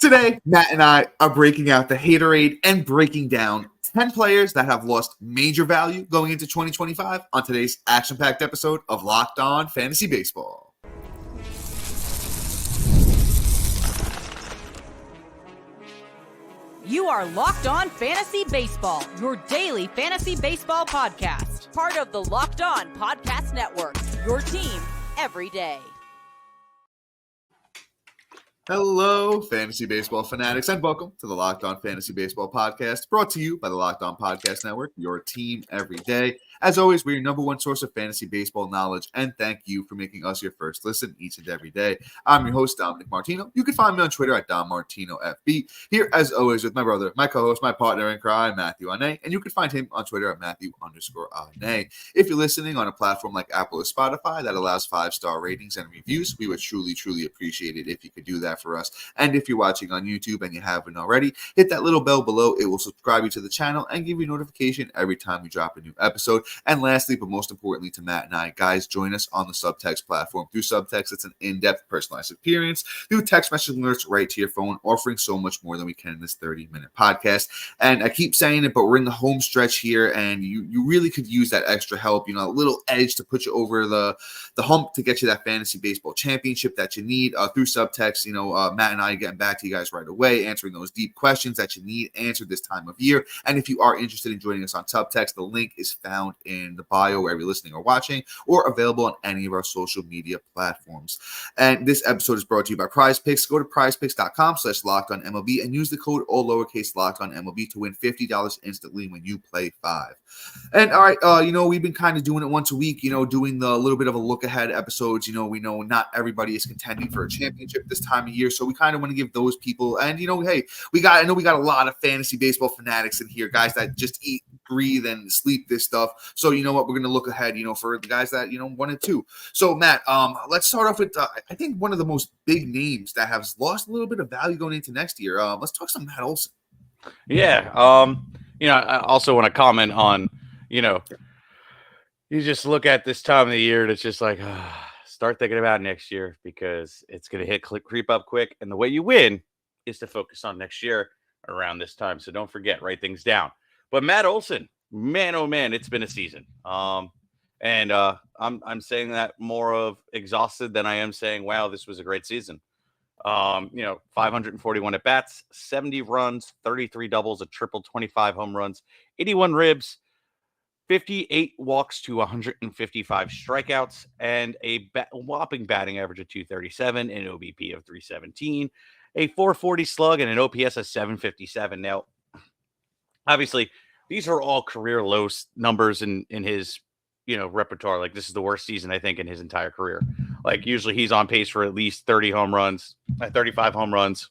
Today, Matt and I are breaking out the haterade and breaking down 10 players that have lost major value going into 2025 on today's action-packed episode of Locked On Fantasy Baseball. You are Locked On Fantasy Baseball, your daily fantasy baseball podcast. Part of the Locked On Podcast Network, your team every day. Hello, fantasy baseball fanatics, and welcome to the Locked On Fantasy Baseball podcast, brought to you by the Locked On Podcast Network, your team every day. As always, we're your number one source of fantasy baseball knowledge, and thank you for making us your first listen each and every day. I'm your host, Dominic Martino. You can find me on Twitter at DomMartinoFB. Here, as always, with my brother, my co-host, my partner in crime, Matthew Ane, and you can find him on Twitter at Matthew_Ane. If you're listening on a platform like Apple or Spotify that allows 5-star ratings and reviews, we would truly, truly appreciate it if you could do that for us. And if you're watching on YouTube and you haven't already, hit that little bell below. It will subscribe you to the channel and give you notification every time we drop a new episode. And lastly, but most importantly to Matt and I, guys, join us on the Subtext platform. Through Subtext, it's an in-depth personalized experience through text message alerts right to your phone, offering so much more than we can in this 30-minute podcast. And I keep saying it, but we're in the home stretch here, and you really could use that extra help, a little edge to put you over the hump to get you that fantasy baseball championship that you need through Subtext. Matt and I getting back to you guys right away, answering those deep questions that you need answered this time of year. And if you are interested in joining us on Subtext, the link is found in the bio wherever you're listening or watching, or available on any of our social media platforms. And this episode is brought to you by PrizePicks. Go to prizepicks.com/LockedOnMLB and use the code all lowercase LockedOnMLB to win $50 instantly when you play 5. And all right, we've been kind of doing it once a week, doing the little bit of a look ahead episodes. We know not everybody is contending for a championship this time of year, so we kind of want to give those people, and hey, I know we got a lot of fantasy baseball fanatics in here, guys that just eat, breathe, and sleep this stuff. So you know what, we're going to look ahead, for the guys that 1 and 2. So Matt, let's start off with I think one of the most big names that has lost a little bit of value going into next year. Let's talk some Matt Olson. Yeah. I also want to comment on, you just look at this time of the year and it's just like, start thinking about next year, because it's going to creep up quick. And the way you win is to focus on next year around this time. So don't forget, write things down. But Matt Olson, man, oh man, it's been a season. I'm saying that more of exhausted than I am saying, wow, this was a great season. 541 at bats, 70 runs, 33 doubles, a triple, 25 home runs, 81 ribs, 58 walks to 155 strikeouts, and a whopping batting average of 237, an OBP of 317, a 440 slug, and an OPS of 757. Now, obviously, these are all career low numbers in his repertoire. Like, this is the worst season, I think, in his entire career. Like, usually he's on pace for at least 35 home runs,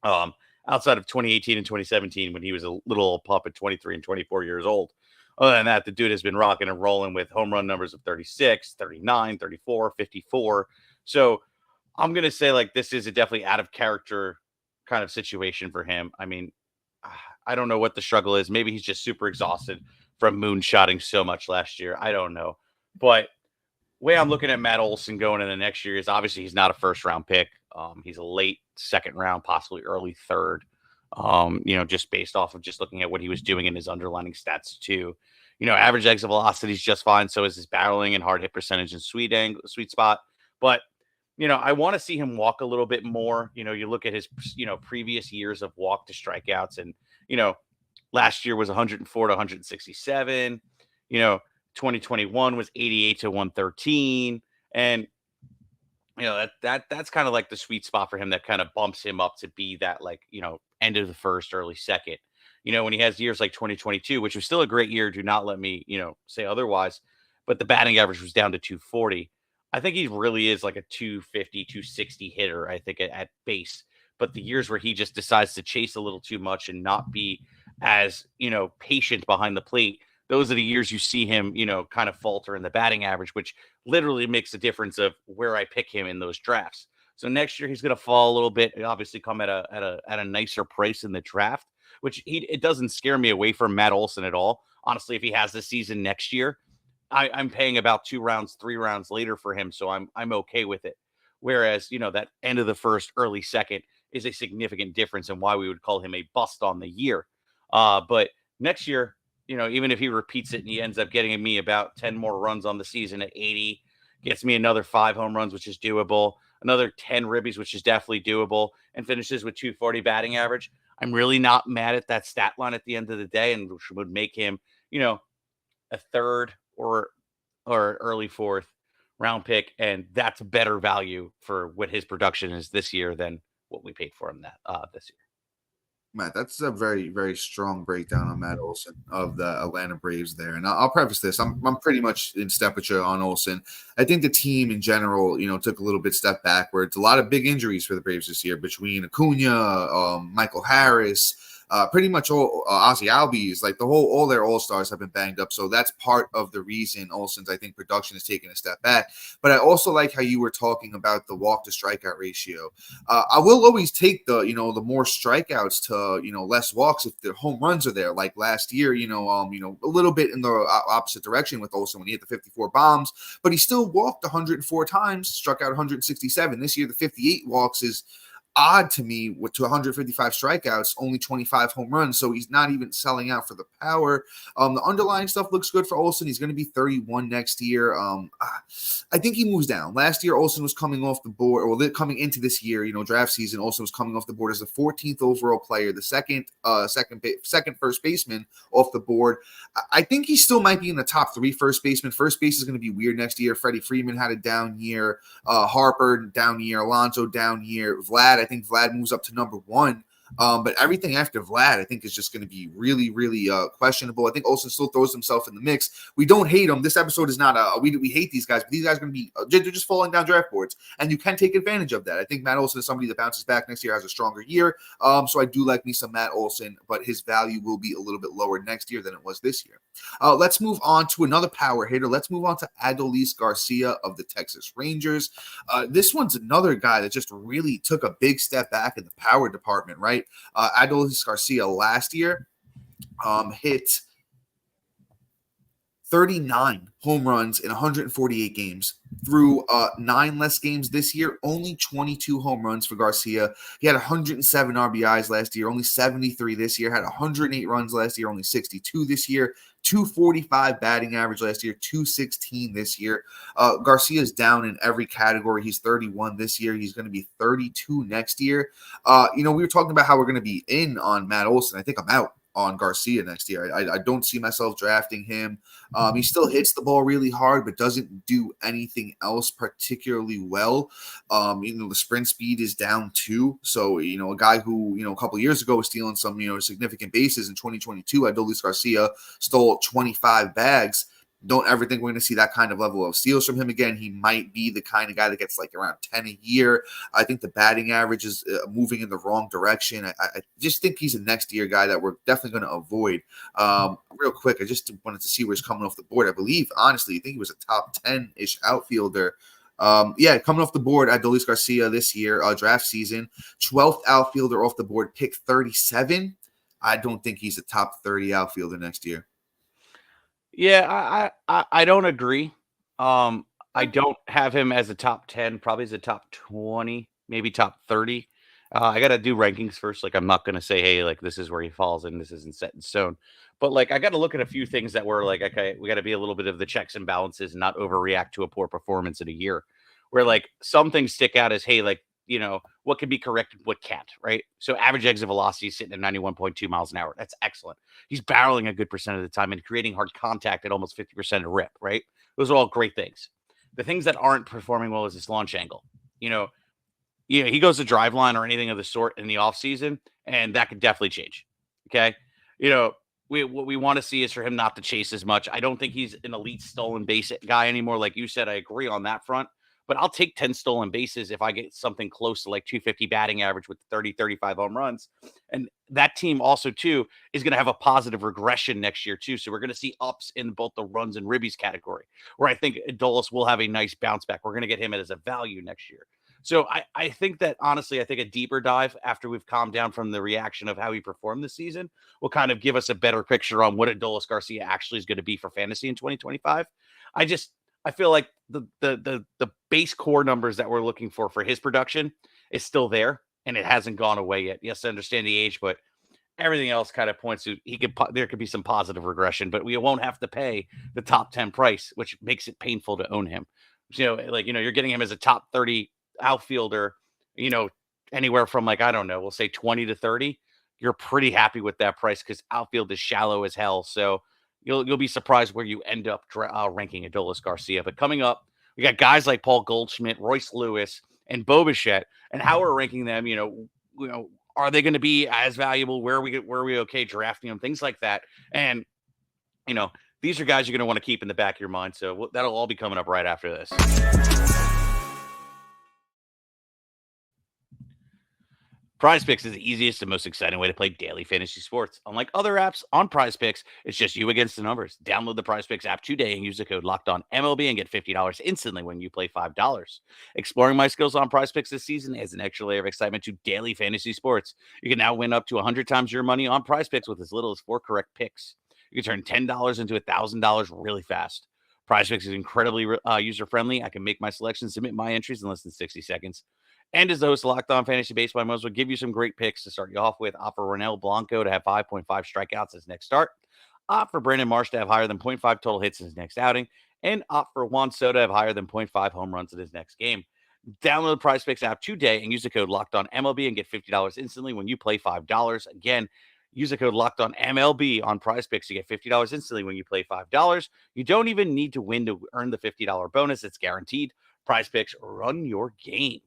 outside of 2018 and 2017 when he was a little pup at 23 and 24 years old. Other than that, the dude has been rocking and rolling with home run numbers of 36, 39, 34, 54. So I'm going to say, like, this is a definitely out of character kind of situation for him. I mean, I don't know what the struggle is. Maybe he's just super exhausted from moonshotting so much last year. I don't know. But way I'm looking at Matt Olson going into next year is, obviously he's not a first round pick. He's a late second round, possibly early third. Just based off of just looking at what he was doing in his underlining stats too. Average exit velocity is just fine. So is his barreling and hard hit percentage and sweet spot. But, I want to see him walk a little bit more. You look at his, previous years of walk to strikeouts, and, last year was 104 to 167. 2021 was 88 to 113. And, that's kind of like the sweet spot for him that kind of bumps him up to be that, like, end of the first, early second. When he has years like 2022, which was still a great year, do not let me, say otherwise, but the batting average was down to 240. I think he really is like a 250, 260 hitter, I think, at base. But the years where he just decides to chase a little too much and not be as, patient behind the plate, those are the years you see him, kind of falter in the batting average, which literally makes a difference of where I pick him in those drafts. So next year he's going to fall a little bit, obviously come at a nicer price in the draft, which it doesn't scare me away from Matt Olson at all. Honestly, if he has the season next year, I'm paying about 2 rounds, 3 rounds later for him, so I'm okay with it. Whereas, that end of the first, early second is a significant difference and why we would call him a bust on the year. But next year, even if he repeats it and he ends up getting me about 10 more runs on the season at 80, gets me another 5 home runs, which is doable, another 10 ribbies, which is definitely doable, and finishes with 240 batting average. I'm really not mad at that stat line at the end of the day, and would make him, a third or early fourth round pick, and that's better value for what his production is this year than what we paid for him this year. Matt, that's a very, very strong breakdown on Matt Olson of the Atlanta Braves there. And I'll preface this. I'm pretty much in step with you on Olson. I think the team in general, took a little bit step backwards. A lot of big injuries for the Braves this year between Acuna, Michael Harris, pretty much all Ozzy Albies, like all their all-stars have been banged up. So that's part of the reason Olson's, I think, production is taking a step back. But I also like how you were talking about the walk to strikeout ratio. I will always take the more strikeouts to, less walks if the home runs are there. Like last year, a little bit in the opposite direction with Olson when he hit the 54 bombs, but he still walked 104 times, struck out 167. This year, the 58 walks is odd to me with to 155 strikeouts, only 25 home runs. So he's not even selling out for the power. The underlying stuff looks good for Olson. He's going to be 31 next year. I think he moves down. Last year, Olson was coming off the board, or coming into this year, draft season, Olson was coming off the board as the 14th overall player, the second first baseman off the board. I think he still might be in the top 3 first baseman. First base is going to be weird next year. Freddie Freeman had a down year. Harper, down year. Alonso, down year. I think Vlad moves up to number 1. But everything after Vlad, I think, is just going to be really, really questionable. I think Olson still throws himself in the mix. We don't hate him. This episode is not we hate these guys, but these guys are going to be they're just falling down draft boards, and you can take advantage of that. I think Matt Olson is somebody that bounces back next year, has a stronger year. So I do like me some Matt Olson, but his value will be a little bit lower next year than it was this year. Let's move on to another power hitter. Let's move on to Adolis Garcia of the Texas Rangers. This one's another guy that just really took a big step back in the power department, right? Adolis Garcia last year hit 39 home runs in 148 games. Through 9 less games this year, only 22 home runs for Garcia. He had 107 RBIs last year, only 73 this year. Had 108 runs last year, only 62 this year. 245 batting average last year, 216 this year. Garcia's down in every category. He's 31 this year. He's going to be 32 next year. We were talking about how we're going to be in on Matt Olson. I think I'm out on Garcia next year. I don't see myself drafting him. He still hits the ball really hard, but doesn't do anything else particularly well. The sprint speed is down too. So, a guy who, a couple of years ago was stealing some, significant bases in 2022, Adolis Garcia stole 25 bags. Don't ever think we're going to see that kind of level of steals from him again. He might be the kind of guy that gets like around 10 a year. I think the batting average is moving in the wrong direction. I just think he's a next year guy that we're definitely going to avoid. Real quick, I just wanted to see where he's coming off the board. I believe, honestly, I think he was a top 10-ish outfielder. Coming off the board, Adolis Garcia this year, draft season, 12th outfielder off the board, pick 37. I don't think he's a top 30 outfielder next year. Yeah, I don't agree. I don't have him as a top 10, probably as a top 20, maybe top 30. I got to do rankings first. Like, I'm not going to say, hey, like, this is where he falls and this isn't set in stone. But, like, I got to look at a few things that were like, okay, we got to be a little bit of the checks and balances and not overreact to a poor performance in a year. Where, like, some things stick out as, hey, like, what can be corrected, what can't, right? So average exit velocity is sitting at 91.2 miles an hour. That's excellent. He's barreling a good percent of the time and creating hard contact at almost 50% of rip, right? Those are all great things. The things that aren't performing well is his launch angle. He goes to drive line or anything of the sort in the offseason, and that could definitely change. Okay. What we want to see is for him not to chase as much. I don't think he's an elite stolen base guy anymore. Like you said, I agree on that front. But I'll take 10 stolen bases if I get something close to like 250 batting average with 30, 35 home runs. And that team also, too, is going to have a positive regression next year, too. So we're going to see ups in both the runs and ribbies category, where I think Adolis will have a nice bounce back. We're going to get him as a value next year. So I think that, honestly, I think a deeper dive after we've calmed down from the reaction of how he performed this season will kind of give us a better picture on what Adolis Garcia actually is going to be for fantasy in 2025. I feel like the base core numbers that we're looking for his production is still there, and it hasn't gone away yet. Yes, I understand the age, but everything else kind of points to there could be some positive regression, but we won't have to pay the top 10 price, which makes it painful to own him. You're getting him as a top 30 outfielder, anywhere from I don't know, we'll say 20 to 30. You're pretty happy with that price because outfield is shallow as hell. So you'll be surprised where you end up ranking Adolis Garcia. But coming up, we got guys like Paul Goldschmidt, Royce Lewis, and Bo Bichette, and how we're ranking them. Are they going to be as valuable? Where are we okay drafting them? Things like that. And these are guys you're going to want to keep in the back of your mind. So that'll all be coming up right after this. Prize Picks is the easiest and most exciting way to play daily fantasy sports. Unlike other apps, on Prize Picks, it's just you against the numbers. Download the Prize Picks app today and use the code LOCKEDONMLB and get $50 instantly when you play $5. Exploring my skills on Prize Picks this season adds an extra layer of excitement to daily fantasy sports. You can now win up to 100 times your money on Prize Picks with as little as 4 correct picks. You can turn $10 into $1,000 really fast. Prize Picks is incredibly user-friendly. I can make my selections, submit my entries in less than 60 seconds. And as the host of Locked On Fantasy Baseball, I might as well give you some great picks to start you off with. Opt for Ronel Blanco to have 5.5 strikeouts as next start. Opt for Brandon Marsh to have higher than 0.5 total hits in his next outing. And opt for Juan Soto to have higher than 0.5 home runs in his next game. Download the Prize Picks app today and use the code LOCKEDONMLB and get $50 instantly when you play $5. Again, use the code LOCKEDONMLB on Prize Picks to get $50 instantly when you play $5. You don't even need to win to earn the $50 bonus. It's guaranteed. Prize Picks, run your game.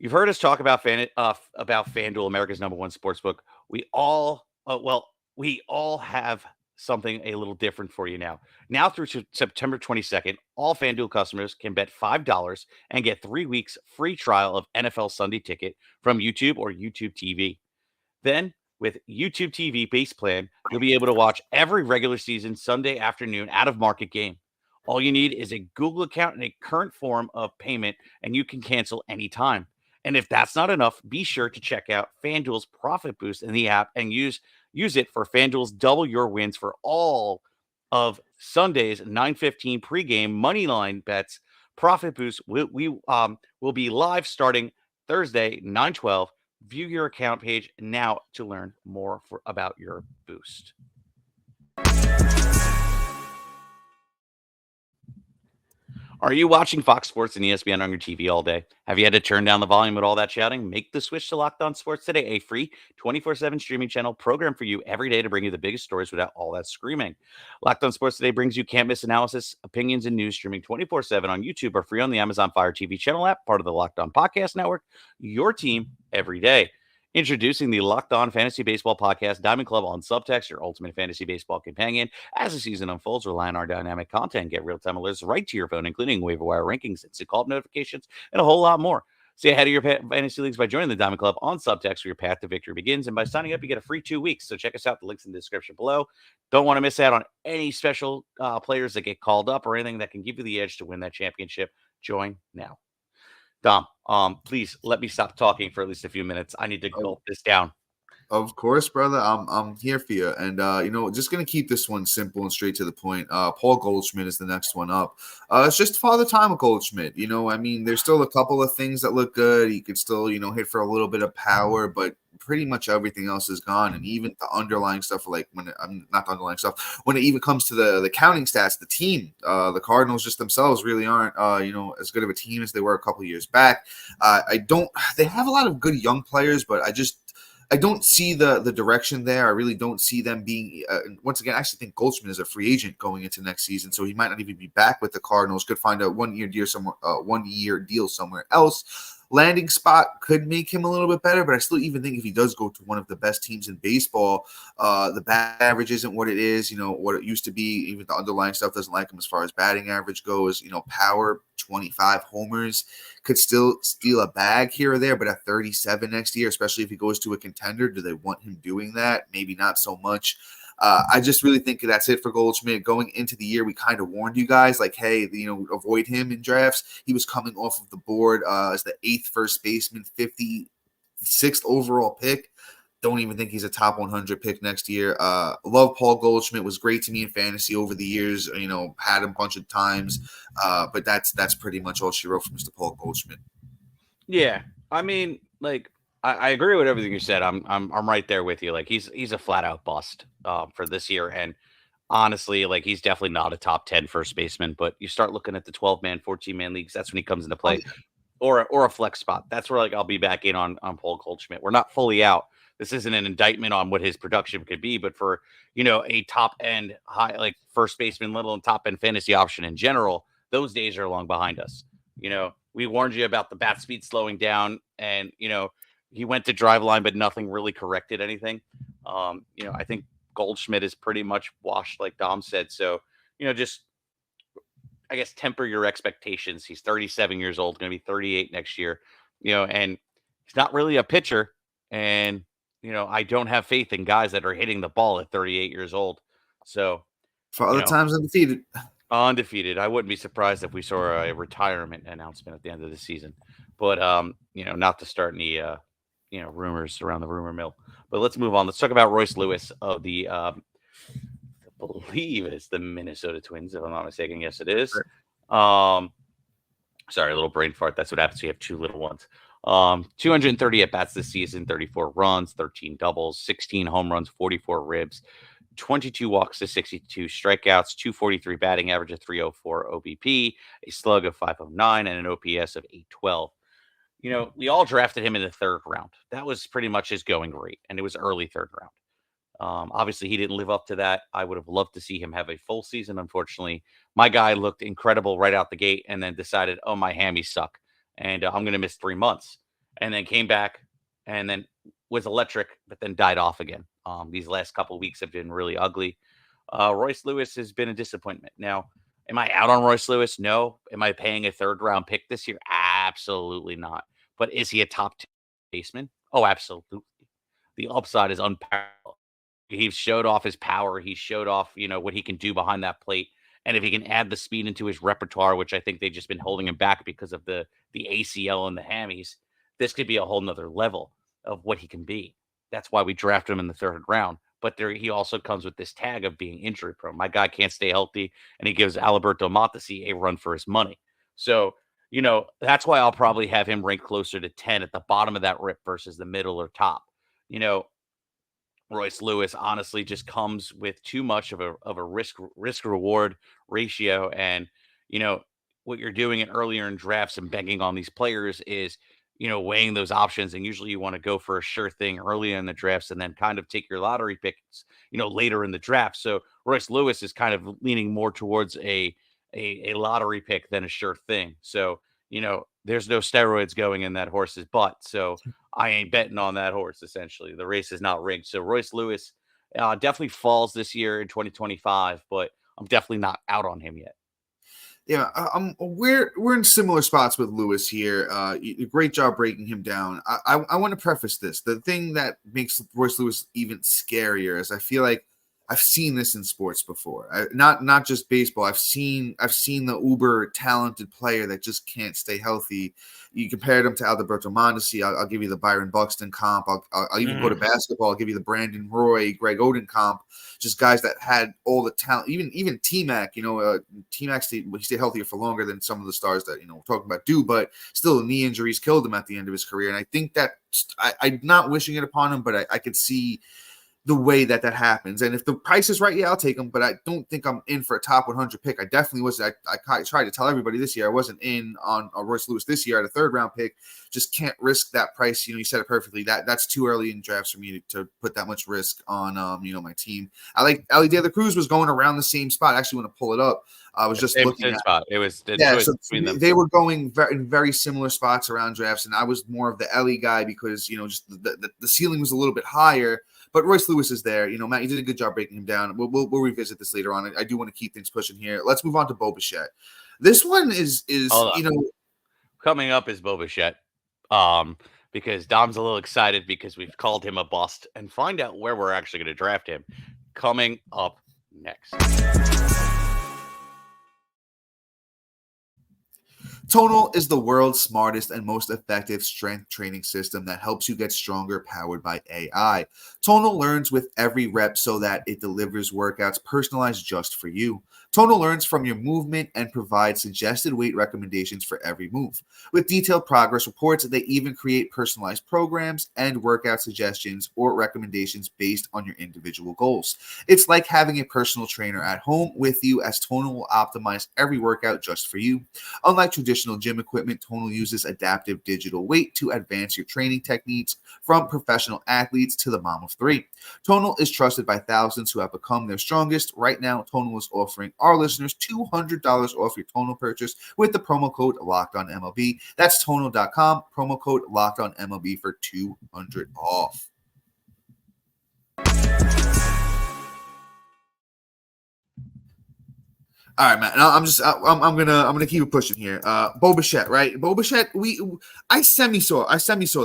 You've heard us talk about FanDuel, America's #1 sportsbook. We all have something a little different for you now. Now through September 22nd, all FanDuel customers can bet $5 and get 3 weeks free trial of NFL Sunday Ticket from YouTube or YouTube TV. Then, with YouTube TV base plan, you'll be able to watch every regular season Sunday afternoon out-of-market game. All you need is a Google account and a current form of payment, and you can cancel anytime. And if that's not enough, be sure to check out FanDuel's Profit Boost in the app and use it for FanDuel's Double Your Wins for all of Sunday's 9:15 pregame moneyline bets. Profit Boost will be live starting Thursday 9:12. View your account page now to learn more about your boost. Are you watching Fox Sports and ESPN on your TV all day? Have you had to turn down the volume with all that shouting? Make the switch to Locked On Sports today, a free 24/7 streaming channel programmed for you every day to bring you the biggest stories without all that screaming. Locked On Sports today brings you can't-miss analysis, opinions, and news streaming 24/7 on YouTube or free on the Amazon Fire TV channel app, part of the Locked On Podcast Network, your team every day. Introducing the Locked On Fantasy Baseball Podcast Diamond Club on Subtext, your ultimate fantasy baseball companion. As the season unfolds, rely on our dynamic content. Get real-time alerts right to your phone, including waiver wire rankings, instant call notifications, and a whole lot more. Stay ahead of your fantasy leagues by joining the Diamond Club on Subtext, where your path to victory begins. And by signing up, you get a free 2 weeks. So check us out. The link's in the description below. Don't want to miss out on any special players that get called up or anything that can give you the edge to win that championship. Join now. Dom, please let me stop talking for at least a few minutes. I need to gulp this down. Of course, brother. I'm here for you. And, just going to keep this one simple and straight to the point. Paul Goldschmidt is the next one up. It's just Father Time of Goldschmidt. There's still a couple of things that look good. He could still, hit for a little bit of power, but pretty much everything else is gone. And even the underlying stuff, when it even comes to the counting stats, the team, the Cardinals just themselves really aren't, as good of a team as they were a couple of years back. They have a lot of good young players, but I don't see the direction there. I really don't see them being, once again, I actually think Goldschmidt is a free agent going into next season, so he might not even be back with the Cardinals. Could find a one-year deal somewhere else. Landing spot could make him a little bit better, but I still even think if he does go to one of the best teams in baseball, the batting average isn't what it is, what it used to be. Even the underlying stuff doesn't like him as far as batting average goes. Power, 25 homers, could still steal a bag here or there, but at 37 next year, especially if he goes to a contender, do they want him doing that? Maybe not so much. I just really think that's it for Goldschmidt. Going into the year, we kind of warned you guys, hey, avoid him in drafts. He was coming off of the board as the 8th first baseman, 56th overall pick. don't even think he's a top 100 pick next year. Love Paul Goldschmidt, was great to me in fantasy over the years. Had him a bunch of times, but that's pretty much all she wrote for Mr. Paul Goldschmidt. Yeah, I mean, like I agree with everything you said. I'm right there with you. Like he's a flat out bust for this year, and honestly, like he's definitely not a top 10 first baseman. But you start looking at the 12-man, 14-man leagues. That's when he comes into play, or a flex spot. That's where like I'll be back in on Paul Goldschmidt. We're not fully out. This isn't an indictment on what his production could be, but for a top end high like first baseman, little and top end fantasy option in general, those days are long behind us. We warned you about the bat speed slowing down, and he went to drive line, but nothing really corrected anything. I think Goldschmidt is pretty much washed, like Dom said. So, just I guess temper your expectations. He's 37 years old, going to be 38 next year. And he's not really a pitcher, and I don't have faith in guys that are hitting the ball at 38 years old. So, for other times undefeated. Undefeated. I wouldn't be surprised if we saw a retirement announcement at the end of the season. But not to start any rumors around the rumor mill. But let's move on. Let's talk about Royce Lewis of the I believe it's the Minnesota Twins, if I'm not mistaken. Yes, it is. Sorry, a little brain fart. That's what happens when you have two little ones. 230 at bats this season, 34 runs, 13 doubles, 16 home runs, 44 ribs, 22 walks to 62 strikeouts, 243 batting average, a 304 OBP, a slug of 509, and an OPS of 812. We all drafted him in the third round. That was pretty much his going rate, and it was early third round. Obviously, he didn't live up to that. I would have loved to see him have a full season. Unfortunately, my guy looked incredible right out the gate and then decided, oh, my hammies suck, and I'm going to miss 3 months. And then came back and then was electric, but then died off again. These last couple of weeks have been really ugly. Royce Lewis has been a disappointment. Now, am I out on Royce Lewis? No. Am I paying a third-round pick this year? Absolutely not. But is he a top 2 baseman? Oh, absolutely. The upside is unparalleled. He showed off his power. He showed off, what he can do behind that plate. And if he can add the speed into his repertoire, which I think they've just been holding him back because of the ACL and the hammies, this could be a whole nother level of what he can be. That's why we drafted him in the third round. But he also comes with this tag of being injury prone. My guy can't stay healthy, and he gives Alberto Mondesi a run for his money. So, that's why I'll probably have him ranked closer to 10 at the bottom of that rip versus the middle or top. Royce Lewis honestly just comes with too much of a risk reward ratio. And, what you're doing earlier in drafts and banking on these players is, weighing those options. And usually you want to go for a sure thing early in the drafts and then kind of take your lottery picks, later in the draft. So Royce Lewis is kind of leaning more towards a lottery pick than a sure thing. So, there's no steroids going in that horse's butt. So I ain't betting on that horse, essentially. The race is not rigged. So Royce Lewis definitely falls this year in 2025, but I'm definitely not out on him yet. Yeah, we're in similar spots with Lewis here. Great job breaking him down. I want to preface this. The thing that makes Royce Lewis even scarier is I feel like I've seen this in sports before. Not just baseball. I've seen the uber talented player that just can't stay healthy. You compared him to Alberto Mondesi. I'll give you the Byron Buxton comp. I'll even go to basketball. I'll give you the Brandon Roy, Greg Oden comp. Just guys that had all the talent. Even T-Mac. T-Mac stayed healthier for longer than some of the stars that we're talking about do. But still, knee injuries killed him at the end of his career. And I think that I'm not wishing it upon him, but I could see the way that happens. And if the price is right, yeah, I'll take him, but I don't think I'm in for a top 100 pick. I definitely was. I tried to tell everybody this year I wasn't in on Royce Lewis this year at a third round pick. Just can't risk that price. You said it perfectly. That's too early in drafts for me to put that much risk on, my team. I like Ali De La Cruz was going around the same spot. I actually want to pull it up. I was just looking at spot. It was so they were going in very similar spots around drafts, and I was more of the Ellie guy because just the ceiling was a little bit higher. But Royce Lewis is there. Matt, you did a good job breaking him down. We'll revisit this later on. I do want to keep things pushing here. Let's move on to Bo Bichette. This one is coming up is Bo Bichette. Because Dom's a little excited because we've called him a bust, and find out where we're actually going to draft him coming up next. Tonal is the world's smartest and most effective strength training system that helps you get stronger, powered by AI. Tonal learns with every rep so that it delivers workouts personalized just for you. Tonal learns from your movement and provides suggested weight recommendations for every move. With detailed progress reports, they even create personalized programs and workout suggestions or recommendations based on your individual goals. It's like having a personal trainer at home with you, as Tonal will optimize every workout just for you. Unlike traditional gym equipment, Tonal uses adaptive digital weight to advance your training techniques, from professional athletes to the mom of three. Tonal is trusted by thousands who have become their strongest. Right now, Tonal is offering our listeners $200 off your Tonal purchase with the promo code LOCKEDONMLB. That's Tonal.com, promo code LOCKEDONMLB for $200 off. All right, man. I'm gonna keep it pushing here. Bo Bichette, right? Bo Bichette. I semi saw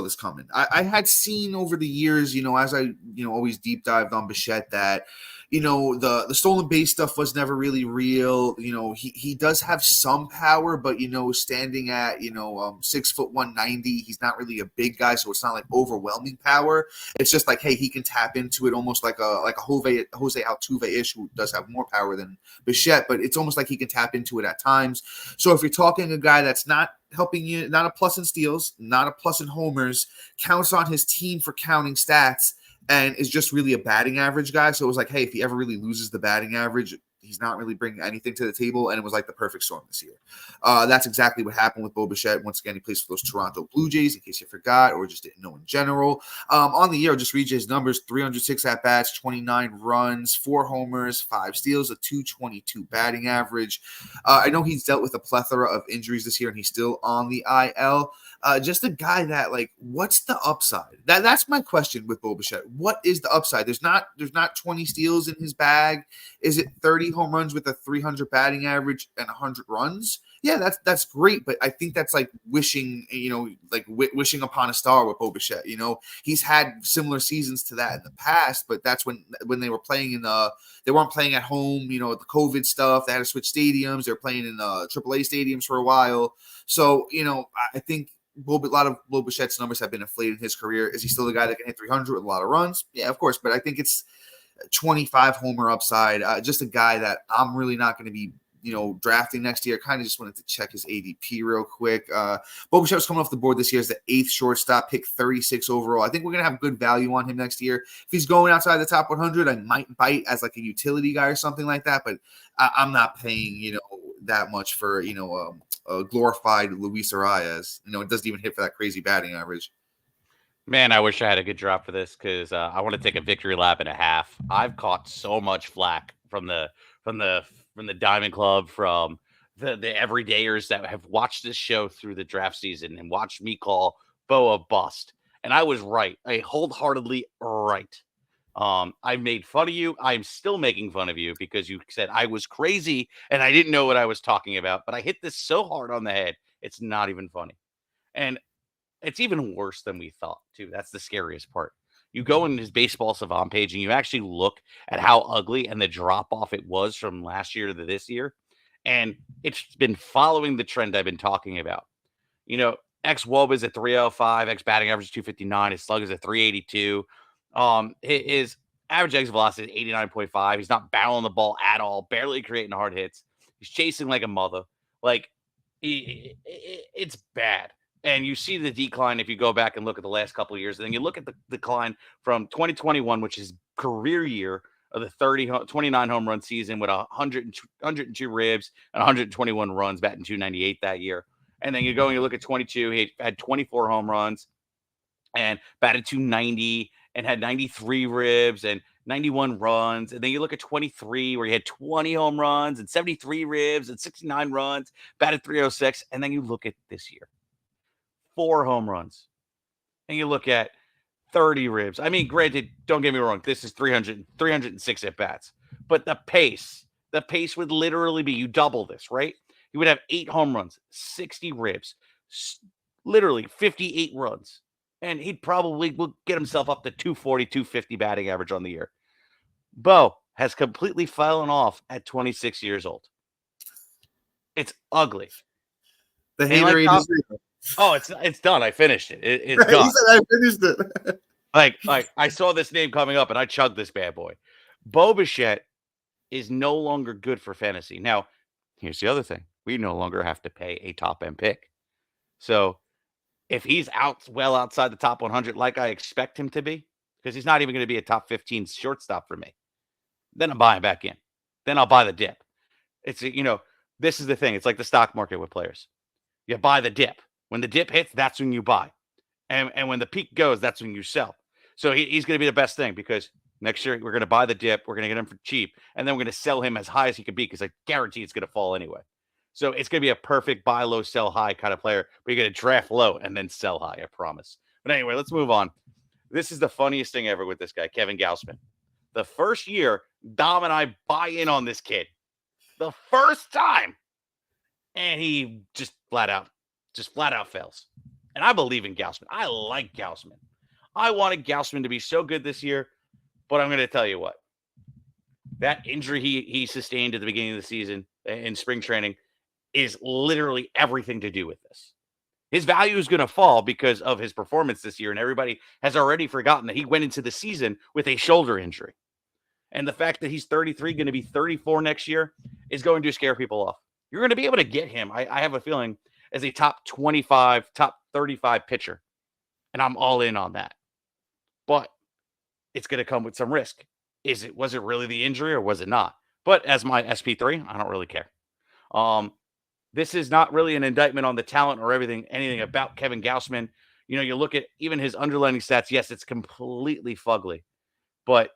this coming. I had seen over the years, as I always deep dived on Bichette, that the stolen base stuff was never really real. He does have some power, but standing at 6'1", 190, he's not really a big guy, so it's not like overwhelming power. It's just like, hey, he can tap into it almost like a Jose Altuve-ish, who does have more power than Bichette, but it's almost like he can tap into it at times. So if you're talking a guy that's not helping you, not a plus in steals, not a plus in homers, counts on his team for counting stats, and is just really a batting average guy. So it was like, hey, if he ever really loses the batting average, he's not really bringing anything to the table, and it was like the perfect storm this year. That's exactly what happened with Bo Bichette. Once again, he plays for those Toronto Blue Jays, in case you forgot or just didn't know in general. On the year, I'll just read you his numbers: 306 at-bats, 29 runs, 4 homers, 5 steals, a 222 batting average. I know he's dealt with a plethora of injuries this year, and he's still on the IL. Just a guy that, like, what's the upside? That's my question with Bo Bichette. What is the upside? There's not 20 steals in his bag. Is it 30 home runs with a 300 batting average and 100 runs? Yeah, that's great, but I think that's like wishing, wishing upon a star with Bo Bichette. He's had similar seasons to that in the past, but that's when they were playing they weren't playing at home. The COVID stuff, they had to switch stadiums. They were playing in AAA stadiums for a while. So, I think a lot of Bo Bichette's numbers have been inflated in his career. Is he still the guy that can hit 300 with a lot of runs? Yeah, of course, but I think it's 25 homer upside. Just a guy that I'm really not going to be drafting next year. Kind of just wanted to check his ADP real quick. Bo Bichette was coming off the board this year as the 8th shortstop, pick 36 overall. I think we're going to have good value on him next year. If he's going outside the top 100, I might bite as like a utility guy or something like that, but I'm not paying, that much for, a glorified Luis Arias. It doesn't even hit for that crazy batting average. Man, I wish I had a good drop for this, because I want to take a victory lap and a half. I've caught so much flack from the Diamond Club, from the everydayers that have watched this show through the draft season and watched me call Bo a bust. And I was right. I wholeheartedly right. I made fun of you. I'm still making fun of you because you said I was crazy and I didn't know what I was talking about. But I hit this so hard on the head, it's not even funny. And it's even worse than we thought, too. That's the scariest part. You go in his Baseball Savant page and you actually look at how ugly and the drop-off it was from last year to this year. And it's been following the trend I've been talking about. Ex-WOB is at 305, ex-batting average is 259, his slug is at 382. His average exit velocity is 89.5. He's not barreling the ball at all, barely creating hard hits. He's chasing like a mother. Like, it's bad. And you see the decline if you go back and look at the last couple of years. And then you look at the decline from 2021, which is career year of the 29 home run season with 102 ribs and 121 runs, batting 298 that year. And then you go and you look at 22. He had 24 home runs and batted 290 and had 93 ribs and 91 runs. And then you look at 23, where he had 20 home runs and 73 ribs and 69 runs, batted 306. And then you look at this year, 4 home runs. And you look at 30 ribs. I mean, granted, don't get me wrong, this is 306 at bats. But the pace would literally be, you double this, right? He would have 8 home runs, 60 ribs, literally 58 runs. And he'd probably will get himself up to 240, 250 batting average on the year. Bo has completely fallen off at 26 years old. It's ugly. The And like, haterade is real. it's done. I finished it. It's Right, done. he said I finished it. Like I saw this name coming up and I chugged this bad boy. Bo Bichette is no longer good for fantasy. Now, here's the other thing. We no longer have to pay a top end pick. So if he's well outside the top 100, like I expect him to be, because he's not even going to be a top 15 shortstop for me, then I'm buying back in. Then I'll buy the dip. It's, this is the thing. It's like the stock market with players. You buy the dip. When the dip hits, that's when you buy. And when the peak goes, that's when you sell. So he's going to be the best thing because next year we're going to buy the dip. We're going to get him for cheap. And then we're going to sell him as high as he can be because I guarantee it's going to fall anyway. So it's going to be a perfect buy low, sell high kind of player. But you're going to draft low and then sell high, I promise. But anyway, let's move on. This is the funniest thing ever with this guy, Kevin Gaussman. The first year, Dom and I buy in on this kid. The first time. And he just flat out fails. And I believe in Gaussman. I like Gaussman. I wanted Gaussman to be so good this year, but I'm going to tell you what. That injury he sustained at the beginning of the season in spring training is literally everything to do with this. His value is going to fall because of his performance this year, and everybody has already forgotten that he went into the season with a shoulder injury. And the fact that he's 33, going to be 34 next year, is going to scare people off. You're going to be able to get him, I have a feeling, as a top 25, top 35 pitcher. And I'm all in on that. But it's going to come with some risk. Was it really the injury or was it not? But as my SP3, I don't really care. This is not really an indictment on the talent or anything about Kevin Gaussman. You look at even his underlying stats. Yes, it's completely fugly. But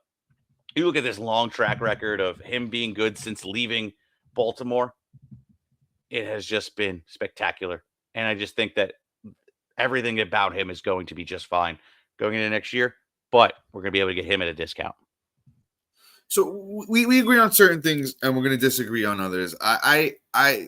you look at this long track record of him being good since leaving Baltimore. It has just been spectacular. And I just think that everything about him is going to be just fine going into next year. But we're going to be able to get him at a discount. So we agree on certain things and we're going to disagree on others.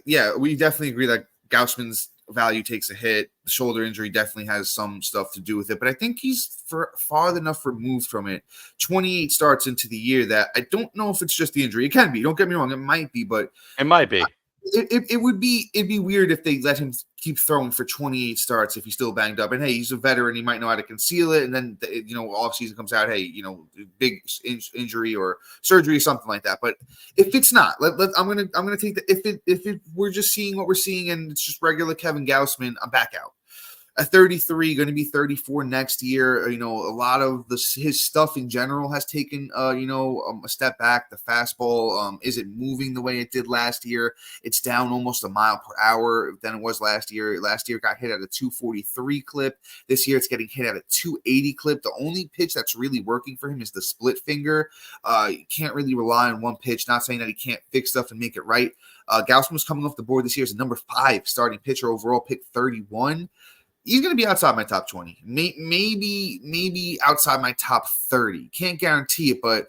Yeah, we definitely agree that Gaussman's value takes a hit. The shoulder injury definitely has some stuff to do with it, but I think he's far enough removed from it. 28 starts into the year that I don't know if it's just the injury. It can be. Don't get me wrong. It might be, but it might be. It'd be weird if they let him keep throwing for 28 starts if he's still banged up. And hey, he's a veteran; he might know how to conceal it. And then off season comes out, hey, big injury or surgery or something like that. But if it's not, I'm gonna take the if we're just seeing what we're seeing and it's just regular Kevin Gaussman, I'm back out. At 33, going to be 34 next year. A lot of his stuff in general has taken, a step back. The fastball isn't moving the way it did last year. It's down almost a mile per hour than it was last year. Last year got hit at a 243 clip. This year it's getting hit at a 280 clip. The only pitch that's really working for him is the split finger. You can't really rely on one pitch. Not saying that he can't fix stuff and make it right. Gaussman was coming off the board this year as a number 5 starting pitcher overall, pick 31. He's going to be outside my top 20, maybe outside my top 30. Can't guarantee it, but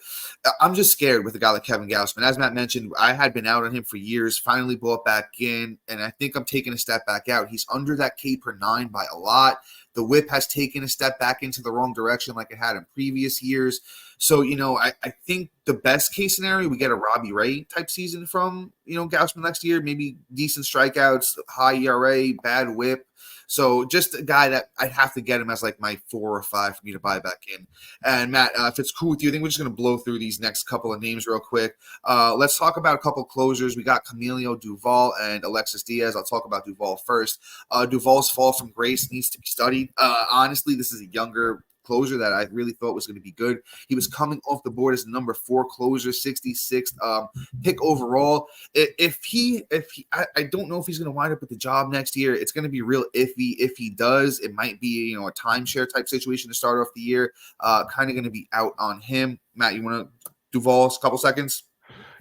I'm just scared with a guy like Kevin Gaussman. As Matt mentioned, I had been out on him for years, finally bought back in, and I think I'm taking a step back out. He's under that K per 9 by a lot. The whip has taken a step back into the wrong direction like it had in previous years. So, I think the best case scenario, we get a Robbie Ray type season from, Gaussman next year, maybe decent strikeouts, high ERA, bad whip. So just a guy that I'd have to get him as like my 4 or 5 for me to buy back in. And Matt, if it's cool with you, I think we're just going to blow through these next couple of names real quick. Let's talk about a couple of closers. We got Camilo, Doval, and Alexis Diaz. I'll talk about Doval first. Doval's fall from grace needs to be studied. Honestly, this is a younger closer that I really thought was going to be good. He was coming off the board as number 4 closer, 66th pick overall. I don't know if he's going to wind up with the job next year. It's going to be real iffy. If he does, it might be, a timeshare type situation to start off the year. Kind of going to be out on him. Matt, you want to Duval's couple seconds?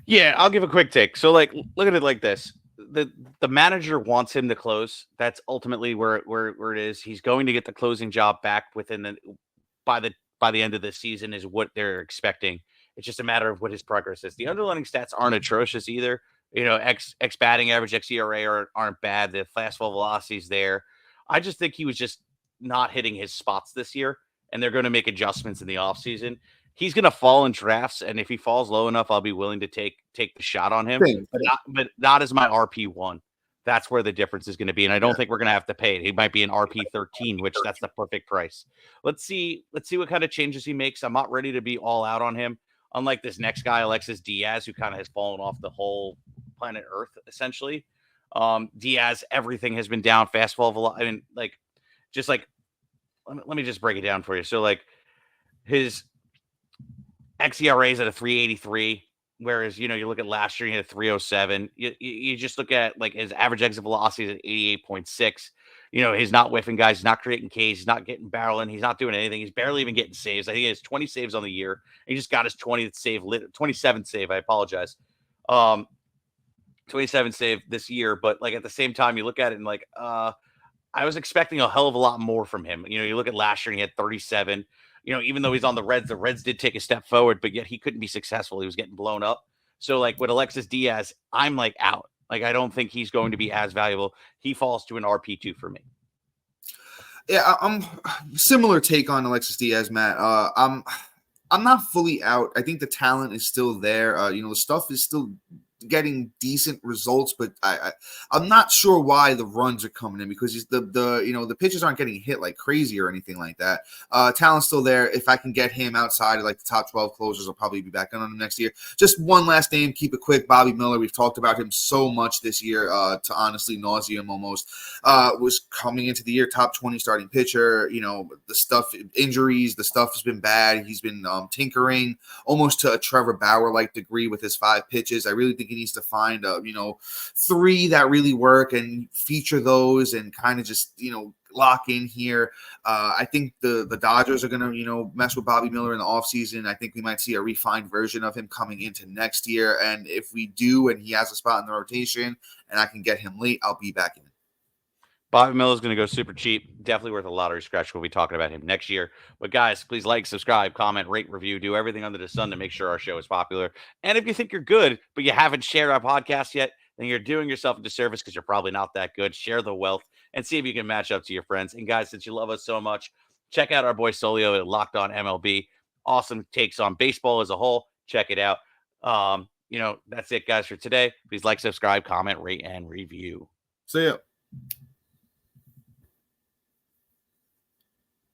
Yeah, I'll give a quick take. So look at it like this. The manager wants him to close. That's ultimately where it is. He's going to get the closing job back by the end of the season is what they're expecting. It's just a matter of what his progress is. The underlying stats aren't atrocious either. X batting average, xERA aren't bad. The fastball velocity is there. I just think he was just not hitting his spots this year, and they're going to make adjustments in the offseason. He's going to fall in drafts, and if he falls low enough, I'll be willing to take the shot on him, but not as my RP1. That's where the difference is going to be. And I don't think we're going to have to pay it. He might be an RP13, which that's the perfect price. Let's see what kind of changes he makes. I'm not ready to be all out on him. Unlike this next guy, Alexis Diaz, who kind of has fallen off the whole planet Earth, essentially. Diaz, everything has been down. Fastball velocity. I mean, like, just like, let me just break it down for you. So, like, his xERA is at a 383. Whereas, you look at last year, he had a 307. You just look at like his average exit velocity is at 88.6. He's not whiffing guys. He's not creating Ks. He's not getting barreling. He's not doing anything. He's barely even getting saves. I think he has 20 saves on the year. He just got his 27th save. I apologize. 27 save this year. But like at the same time, you look at it and like, I was expecting a hell of a lot more from him. You look at last year and he had 37. Even though he's on the Reds did take a step forward, but yet he couldn't be successful. He was getting blown up. So like with Alexis Diaz, I'm like out. Like, I don't think he's going to be as valuable. He falls to an RP2 for me. Yeah, I'm similar take on Alexis Diaz, Matt. I'm not fully out. I think the talent is still there. The stuff is still getting decent results, but I'm not sure why the runs are coming in, because the pitches aren't getting hit like crazy or anything like that. Talent's still there. If I can get him outside of like the top 12 closers, I'll probably be back on him next year. Just one last name, keep it quick. Bobby Miller. We've talked about him so much this year, to honestly nauseum almost. Was coming into the year top 20 starting pitcher. The stuff, injuries, the stuff has been bad. He's been tinkering almost to a Trevor Bauer-like degree with his 5 pitches. I really think he needs to find 3 that really work and feature those and kind of just lock in here. I think the Dodgers are going to mess with Bobby Miller in the offseason. I think we might see a refined version of him coming into next year, and if we do and he has a spot in the rotation and I can get him late, I'll be back in. Bobby Miller is going to go super cheap. Definitely worth a lottery scratch. We'll be talking about him next year. But guys, please like, subscribe, comment, rate, review, do everything under the sun to make sure our show is popular. And if you think you're good, but you haven't shared our podcast yet, then you're doing yourself a disservice because you're probably not that good. Share the wealth and see if you can match up to your friends. And guys, since you love us so much, check out our boy Solio at Locked On MLB. Awesome takes on baseball as a whole. Check it out. That's it, guys, for today. Please like, subscribe, comment, rate, and review. See ya.